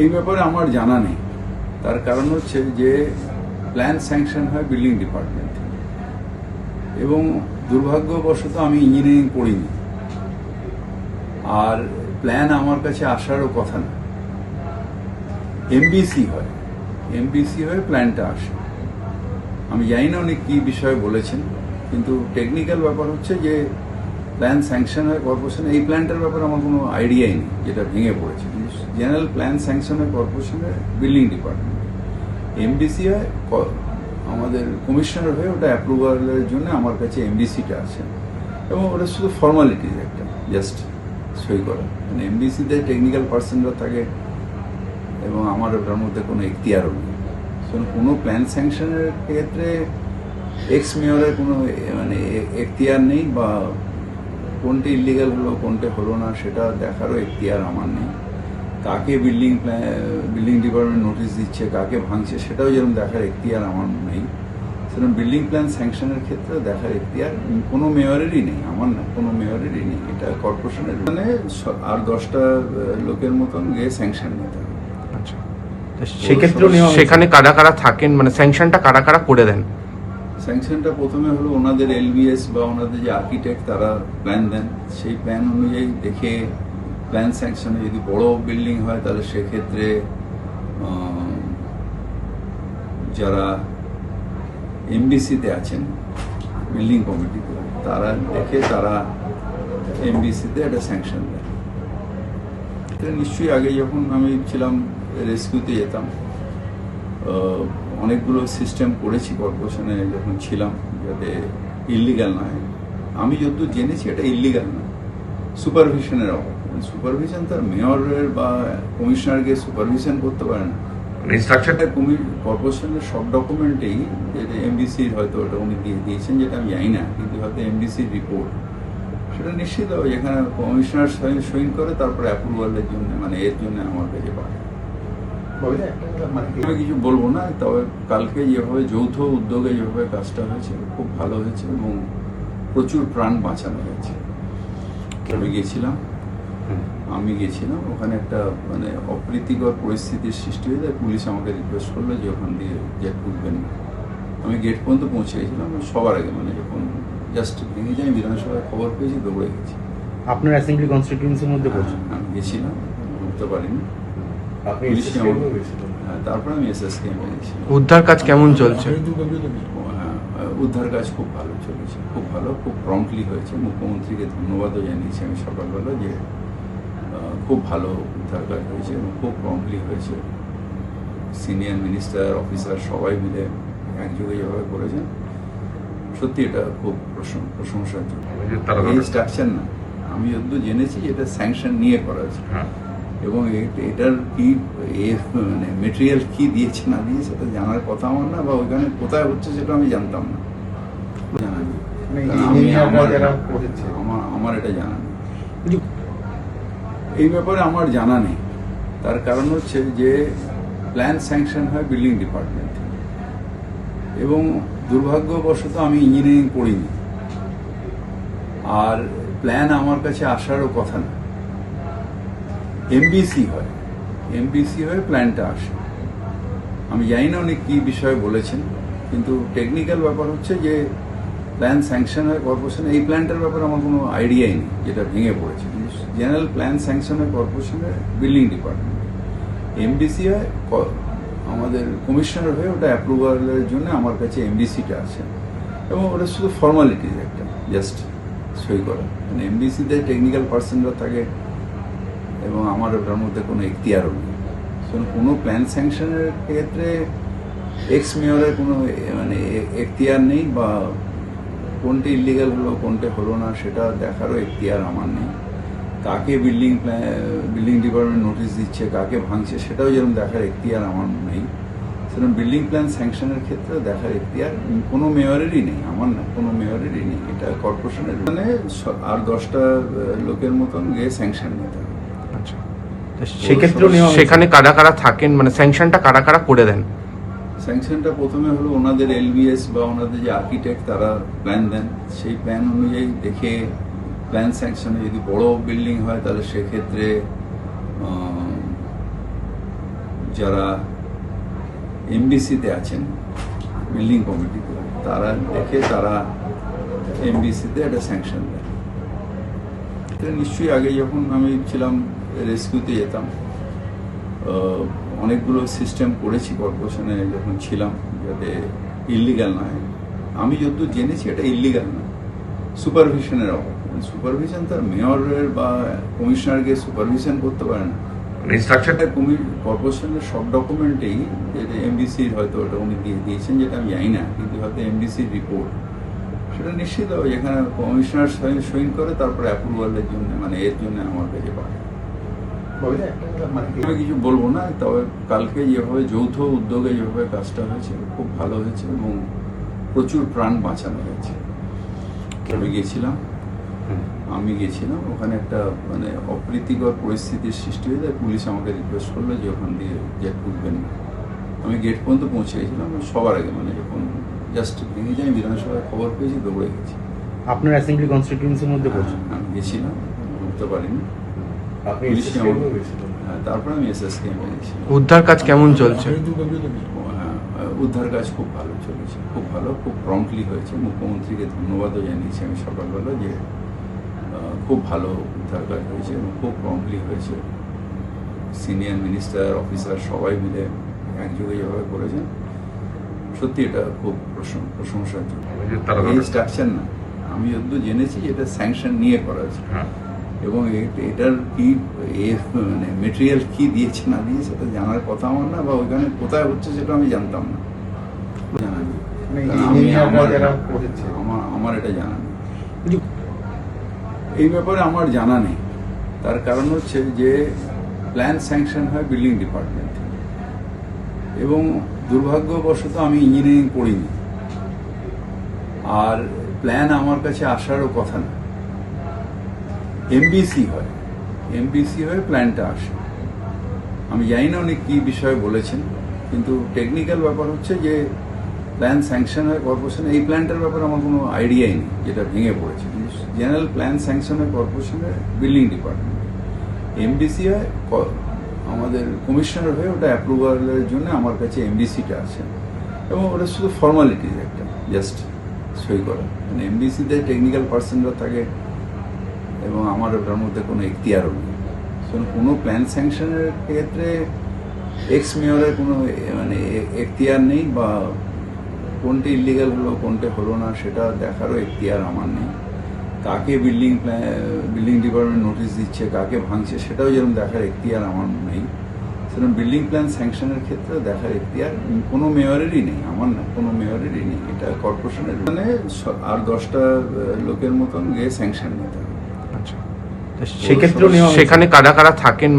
এই ব্যাপারে আমার জানা নেই। তার কারণ হচ্ছে যে প্ল্যান স্যাংশন হয় বিল্ডিং ডিপার্টমেন্ট থেকে, এবং দুর্ভাগ্যবশত আমি ইঞ্জিনিয়ারিং পড়িনি, আর প্ল্যান আমার কাছে আসারও কথা না। এমবিসি হয়ে প্ল্যানটা আসে। আমি জানি না উনি কি বিষয়ে বলেছেন, কিন্তু টেকনিক্যাল ব্যাপার হচ্ছে যে প্ল্যান স্যাংশন হয় কর্পোরেশনে। এই প্ল্যানটার ব্যাপারে আমার কোনো আইডিয়াই নেই, যেটা ভেঙে পড়েছে। জেনারেল প্ল্যান স্যাংশন হয় কর্পোরেশনের বিল্ডিং ডিপার্টমেন্ট। এমবিসি হয় আমাদের কমিশনার হয়ে, ওটা অ্যাপ্রুভালের জন্য আমার কাছে এমবিসিটা আছে, এবং ওটা শুধু ফর্মালিটিজ একটা, জাস্ট সই করা। মানে এমবিসিতে টেকনিক্যাল পার্সনরা থাকে, এবং আমার ওটার মধ্যে কোনো এখতিয়ারও নেই। কোনো প্ল্যান স্যাংশনের ক্ষেত্রে এক্স মেয়রের কোনো এখতিয়ার নেই, বা কোনটা ইলিগাল হলো কোনটা হলো না সেটা দেখারও এখতিয়ার আমার নেই। কাকে বিল্ডিং ডিপার্টমেন্ট নোটিশ দিচ্ছে, কাকে ভাঙছে, সেটাও যেরকম দেখার এখতিয়ার আমার নেই। সেরকম বিল্ডিং প্ল্যান স্যাংশনের ক্ষেত্রে দেখার এখতিয়ার কোনো মেয়রেরই নেই, আমার না, কোনো মেয়রেরই নেই। এটা কর্পোরেশনের মানে আর 10টা লোকের মতন গিয়ে স্যাংশন নিতে হবে। আচ্ছা, সেক্ষেত্রে সেখানে কারা কারা থাকেন, মানে স্যাংশনটা কারা কারা করে দেন? স্যাংশনটা প্রথমে হলো ওনাদের এলবিএস বা ওনাদের যে আর্কিটেক্ট, তারা প্ল্যান দেন। সেই প্ল্যান অনুযায়ী দেখে প্ল্যান স্যাংশনে, যদি বড় বিল্ডিং হয় তাহলে সেক্ষেত্রে যারা এমবিসিতে আছেন, বিল্ডিং কমিটিতে, তারা দেখে তারা এমবিসিতে একটা স্যাংশন দেন। এটা নিশ্চয়ই আগে যখন আমি ছিলাম রেস্কিউতে যেতাম, অনেকগুলো সিস্টেম করেছি কর্পোরেশনে যখন ছিলাম, যাতে ইল্লিগাল নয়। আমি যতদূর জেনেছি এটা ইল্লিগাল নয়, সুপারভিশনের অভাব। সুপারভিশন তার মেয়রের বা কমিশনারকে সুপারভিশন করতে পারে না। ইনস্ট্রাকশনটা কর্পোরেশনের সব ডকুমেন্টেই, যেটা এমবিসির হয়তো ওটা উনি দিয়ে দিয়েছেন, যেটা আমি জানি না, কিন্তু হয়তো এমবিসির রিপোর্ট সেটা নিশ্চিত হবে, যেখানে কমিশনার সইন করে, তারপরে অ্যাপ্রুভালের জন্য, মানে এর জন্য আমার কাছে পাঠায়। আমি কিছু বলবো না, তবে কালকে যেভাবে যৌথ উদ্যোগে যেভাবে কাজটা হয়েছে খুব ভালো হয়েছে, এবং প্রচুর প্রাণ বাঁচানো হয়েছে। আমি গেছিলাম ওখানে, একটা মানে অপ্রীতিকর পরিস্থিতির সৃষ্টি হয়ে যায়। পুলিশ আমাকে রিকোয়েস্ট করলো যে ওখান দিয়ে গেট খুলবেন না। আমি গেট পর্যন্ত পৌঁছে গেছিলাম সবার আগে, মানে যখন জাস্ট ভেঙে যাই, বিধানসভায় খবর পেয়েছি, দৌড়ে গেছি। আপনার অ্যাসেম্বলি কনস্টিটিউয়েন্সির মধ্যে আমি গেছিলাম, বুঝতে পারিনি। তারপরে আমি এসএসকেএমে গেছিলাম। উদ্ধার কাজ কেমন চলছে? উদ্ধার কাজ খুব ভালো চলেছে, খুব ভালো, খুব প্রম্পটলি হয়েছে। মুখ্যমন্ত্রীকে ধন্যবাদও জানিয়েছি আমি সকালবেলা, যে খুব ভালো উদ্ধার কাজ হয়েছে এবং খুব প্রম্পটলি হয়েছে। সিনিয়র মিনিস্টার, অফিসার সবাই মিলে একযোগে যেভাবে করেছেন, সত্যি এটা খুব প্রশংসার জন্য। এই স্ট্রাকচার না, আমি যতদূর জেনেছি এটা স্যাংশন নিয়ে করা হয়েছে, এবং এটার কি মানে মেটেরিয়াল কি দিয়েছে না দিয়েছে সেটা জানার কথা আমার না, বা ওইখানে কোথায় হচ্ছে সেটা আমি জানতাম না, জানা নেই। আমার এটা জানা নেই, এই ব্যাপারে আমার জানা নেই। তার কারণ হচ্ছে যে প্ল্যান স্যাংশন হয় বিল্ডিং ডিপার্টমেন্ট থেকে, এবং দুর্ভাগ্যবশত আমি ইঞ্জিনিয়ারিং পড়িনি, আর প্ল্যান আমার কাছে আসারও কথা না। এমবিসি হয়ে প্ল্যানটা আসে। আমি জানি না উনি কি বিষয়ে বলেছেন, কিন্তু টেকনিক্যাল ব্যাপার হচ্ছে যে প্ল্যান স্যাংশন হয় কর্পোরেশনে। এই প্ল্যানটার ব্যাপারে আমার কোনো আইডিয়াই নেই, যেটা ভেঙে পড়েছে। জেনারেল প্ল্যান স্যাংশন হয় কর্পোরেশনের বিল্ডিং ডিপার্টমেন্ট। এমবিসি হয় আমাদের কমিশনার হয়ে, ওটা অ্যাপ্রুভালের জন্য আমার কাছে এমবিসিটা আছে, এবং ওটা শুধু ফর্মালিটিজ একটা, জাস্ট সই করা। মানে এমবিসিতে টেকনিক্যাল পার্সনরা থাকে, এবং আমার ওটার মধ্যে কোনো এখতিয়ারও নেই। কোনো প্ল্যান স্যাংশনের ক্ষেত্রে এক্স মেয়রের কোনো এখতিয়ার নেই, বা কোনটা ইলিগাল হলো কোনটা হলো না সেটা দেখারও এখতিয়ার আমার নেই। কাকে বিল্ডিং ডিপার্টমেন্ট নোটিশ দিচ্ছে, কাকে ভাঙছে, সেটাও যেরকম দেখার এখতিয়ার আমার নেই। সেরকম বিল্ডিং প্ল্যান স্যাংশনের ক্ষেত্রে দেখার এখতিয়ার কোনো মেয়রেরই নেই, আমার না, কোনো মেয়রেরই নেই। এটা কর্পোরেশনের মানে আর 10টা লোকের মতন গিয়ে স্যাংশন নিতে হবে। আচ্ছা, সেক্ষেত্রে সেখানে কারা কারা থাকেন, মানে স্যাংশনটা কারা কারা করে দেন? স্যাংশনটা প্রথমে হলো ওনাদের এলবিএস বা ওনাদের যে আর্কিটেক্ট, তারা প্ল্যান দেন। সেই প্ল্যান অনুযায়ী দেখে প্ল্যান স্যাংশনে, যদি বড় বিল্ডিং হয় তাহলে সেক্ষেত্রে যারা এমবিসিতে আছেন বিল্ডিং কমিটিতে, তারা দেখে তারা এমবিসিতে একটা স্যাংশন দেয়। এটা নিশ্চয়ই আগে যখন আমি ছিলাম রেস্কিউতে যেতাম, অনেকগুলো সিস্টেম করেছি কর্পোরেশনে যখন ছিলাম, যাতে ইল্লিগাল নয়। আমি যতদূর জেনেছি এটা ইল্লিগাল নয়, সুপারভিশনের অভাব। সুপারভিশন তার মেয়রের বা কমিশনারকে সুপারভিশন করতে পারে না। ইনস্ট্রাকশনটা কর্পোরেশনের সব ডকুমেন্টেই যেটা এমবিসির হয়তো ওটা উনি দিয়ে দিয়েছেন, যেটা আমি জানি না, কিন্তু হয়তো এমবিসির রিপোর্ট সেটা নিশ্চিত হবে, যেখানে কমিশনার সইন করে তারপরে অ্যাপ্রুভালের জন্য, মানে এর জন্য আমার কাছে পাঠায়। আমি কিছু বলবো না, তবে কালকে যেভাবে যৌথ উদ্যোগে যেভাবে কাজটা হয়েছে খুব ভালো হয়েছে এবং প্রচুর প্রাণ বাঁচানো হয়েছে। আমি গেছিলাম ওখানে, একটা মানে অপ্রীতিকর পরিস্থিতির সৃষ্টি হয়ে যায়। পুলিশ আমাকে রিকোয়েস্ট করলো যে ওখান দিয়ে গেট খুলবেন না। আমি গেট পর্যন্ত পৌঁছে গেছিলাম সবার আগে, মানে যখন জাস্ট ভেঙে যাই, বিধানসভায় খবর পেয়েছি, দৌড়ে গেছি। আপনার অ্যাসেম্বলি কনস্টিটিউয়েন্সির মধ্যে পড়ছে? আমি গেছিলাম, বুঝতে পারিনি। আপনি পুলিশ তারপরে আমি এসএসকে গেছিলাম। উদ্ধার কাজ কেমন চলছে? উদ্ধার কাজ খুব ভালো চলেছে, খুব ভালো, খুব প্রম্পটলি হয়েছে। মুখ্যমন্ত্রীকে ধন্যবাদও জানিয়েছি আমি সকালবেলা, যে খুব ভালো উদ্ধার কাজ হয়েছে এবং খুব প্রম্পটলি হয়েছে। সিনিয়র মিনিস্টার, অফিসার সবাই মিলে একযোগে যেভাবে করেছেন, সত্যি এটা খুব প্রশংসার জন্য। এই স্ট্রাকচার না, আমি যতদূর জেনেছি এটা স্যাংশন নিয়ে করা হয়েছে, এবং এটার কি মানে মেটেরিয়াল কি দিয়েছে না দিয়েছে সেটা জানার কথা আমার না, বা ওইখানে কোথায় হচ্ছে সেটা আমি জানতাম না, জানা নেই। আমার এটা জানা নেই, এই ব্যাপারে আমার জানা নেই। তার কারণ হচ্ছে যে প্ল্যান স্যাংশন হয় বিল্ডিং ডিপার্টমেন্ট থেকে, এবং দুর্ভাগ্যবশত আমি ইঞ্জিনিয়ারিং পড়িনি, আর প্ল্যান আমার কাছে আসারও কথা না। এমবিসি হয়ে প্ল্যানটা আসে। আমি জানি না উনি কি বিষয়ে বলেছেন, কিন্তু টেকনিক্যাল ব্যাপার হচ্ছে যে প্ল্যান স্যাংশন হয় কর্পোরেশনে। এই প্ল্যানটার ব্যাপারে আমার কোনো আইডিয়াই নেই, যেটা ভেঙে পড়েছে। জেনারেল প্ল্যান স্যাংশন হয় কর্পোরেশনের বিল্ডিং ডিপার্টমেন্ট, এমবিসি হয় আমাদের কমিশনার হয়ে, ওটা অ্যাপ্রুভালের জন্য আমার কাছে এমবিসিটা আছে, এবং ওটা শুধু ফর্মালিটিজ একটা, জাস্ট সই করা। মানে এমবিসিতে টেকনিক্যাল পার্সনরা থাকে এবং আমার ওটার মধ্যে কোনো এখতিয়ারও নেই। কোনো প্ল্যান স্যাংশনের ক্ষেত্রে এক্স মেয়রের কোনো মানে এখতিয়ার নেই, বা কোনটা ইলিগাল হলো কোনটা হলো না সেটা দেখারও এখতিয়ার আমার নেই। কাকে বিল্ডিং ডিপার্টমেন্ট নোটিশ দিচ্ছে, কাকে ভাঙছে, সেটাও যেরকম দেখার এখতিয়ার আমার নেই, সেরকম বিল্ডিং প্ল্যান স্যাংশনের ক্ষেত্রে দেখার এখতিয়ার কোনো মেয়রেরই নেই, আমার না, কোনো মেয়রেরই নেই। এটা কর্পোরেশনের, মানে আর 10টা লোকের মতন গিয়ে স্যাংশন নিতে হবে। সেক্ষেত্রে সেখানে কারা কারা থাকেন?